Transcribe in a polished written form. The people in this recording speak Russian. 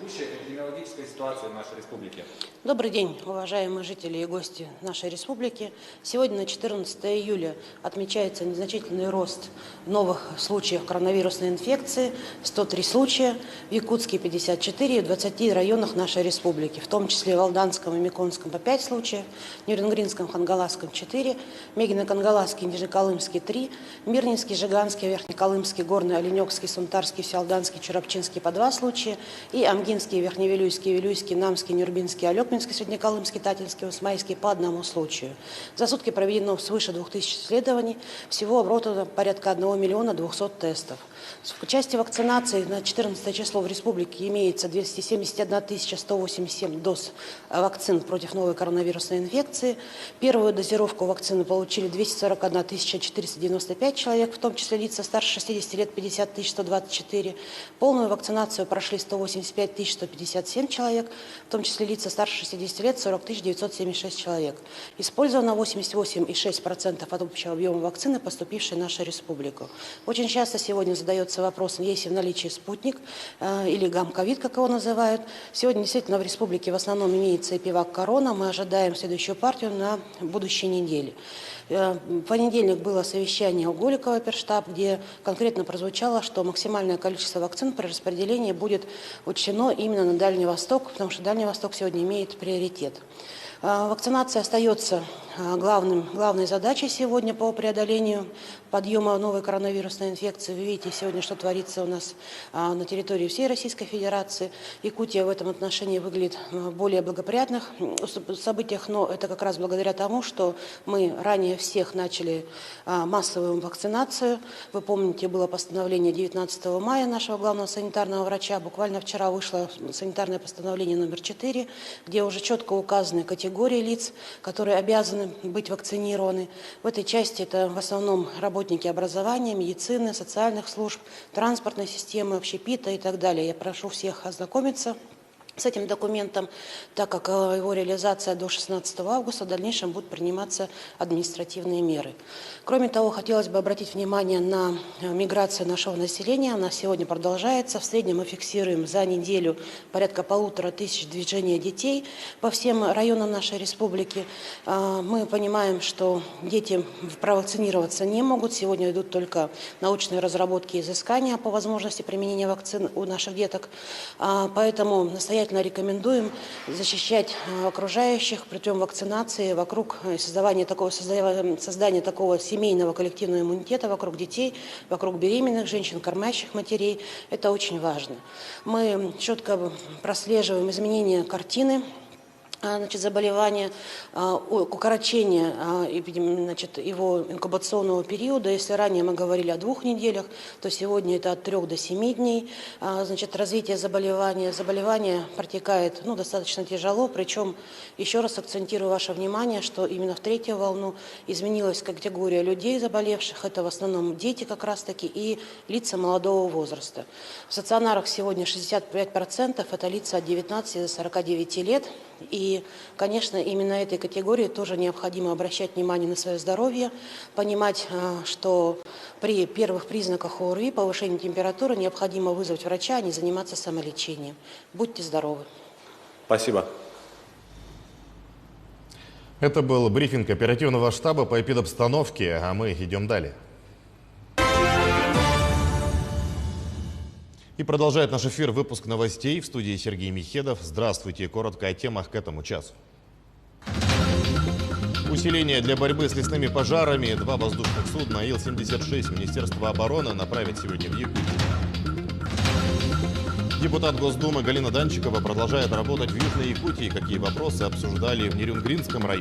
текущая эпидемиологическая ситуация в нашей республике? Добрый день, уважаемые жители и гости нашей республики. Сегодня, на 14 июля, отмечается незначительный рост новых случаев коронавирусной инфекции. 103 случая, в Якутске 54 и в 20 районах нашей республики, в том числе в Алданском и Миконском по 5 случаев, Нерюнгринском, Хангаласском 4, Мегино-Кангаласский, Нижнеколымский 3, Мирнинский, Жиганский, Верхнеколымский, Горный, Оленёкский, Сунтарский, Всеалданский, Чурапчинский по 2 случая и Амгинский, Верхневилюйский, Вилюйский, Намский, Нюрбинский, Алекминский, Среднеколымский, Тательский, Усмайский по 1 случаю. За сутки проведено свыше 2000 исследований, всего обработано порядка 1 миллиона 200 тестов. В части вакцинации на 14 число в республике имеется 271 187 доз вакцин против новой коронавирусной инфекции. Первую дозировку вакцины получили 241 495 человек, в том числе лица старше 60 лет 50 124. Полную вакцинацию прошли 185 157 человек, в том числе лица старше 60 лет 40 976 человек. Использовано 88,6% от общего объема вакцины, поступившей в нашу республику. Очень часто сегодня задается вопрос, есть ли в наличии спутник или гам-ковид, как его называют. Сегодня действительно в республике в основном имеется Эпивак Корона. Мы ожидаем следующую партию на будущей неделе. В понедельник было совещание у Голикова оперштаб, где конкретно прозвучало, что максимальное количество вакцин при распределении будет учтено именно на Дальний Восток, потому что Дальний Восток сегодня имеет приоритет. Вакцинация остается главной задачей сегодня по преодолению подъема новой коронавирусной инфекции. Вы видите сегодня, что творится у нас на территории всей Российской Федерации. Якутия в этом отношении выглядит в более благоприятных событиях, но это как раз благодаря тому, что мы ранее всех начали массовую вакцинацию. Вы помните, было постановление 19 мая нашего главного санитарного врача. Буквально вчера вышло санитарное постановление номер 4, где уже четко указаны категории лиц, которые обязаны быть вакцинированы. В этой части это в основном работники образования, медицины, социальных служб, транспортной системы, общепита и так далее. Я прошу всех ознакомиться с этим документом, так как его реализация до 16 августа, в дальнейшем будут приниматься административные меры. Кроме того, хотелось бы обратить внимание на миграцию нашего населения. Она сегодня продолжается. В среднем мы фиксируем за неделю порядка 1500 движения детей по всем районам нашей республики. Мы понимаем, что дети провакцинироваться не могут. Сегодня идут только научные разработки и изыскания по возможности применения вакцин у наших деток. Поэтому настоятельно рекомендуем защищать окружающих путем вакцинации вокруг создания такого семейного коллективного иммунитета вокруг детей, вокруг беременных женщин, кормящих матерей. Это очень важно. Мы четко прослеживаем изменения картины заболевания, укорочение его инкубационного периода. Если ранее мы говорили о 2 неделях, то сегодня это от 3 до 7 дней. Развитие заболевания. Заболевание протекает достаточно тяжело, причем, еще раз акцентирую ваше внимание, что именно в 3-ю волну изменилась категория людей заболевших. Это в основном дети как раз-таки и лица молодого возраста. В стационарах сегодня 65% это лица от 19 до 49 лет. И, конечно, именно этой категории тоже необходимо обращать внимание на свое здоровье, понимать, что при первых признаках ОРВИ, повышения температуры, необходимо вызвать врача, а не заниматься самолечением. Будьте здоровы. Спасибо. Это был брифинг оперативного штаба по эпидобстановке, а мы идем далее. И продолжает наш эфир выпуск новостей. В студии Сергей Михедов. Здравствуйте. Коротко о темах к этому часу. Усиление для борьбы с лесными пожарами. 2 воздушных судна Ил-76 Министерства обороны направят сегодня в Якутию. Депутат Госдумы Галина Данчикова продолжает работать в Южной Якутии. Какие вопросы обсуждали в Нерюнгринском районе.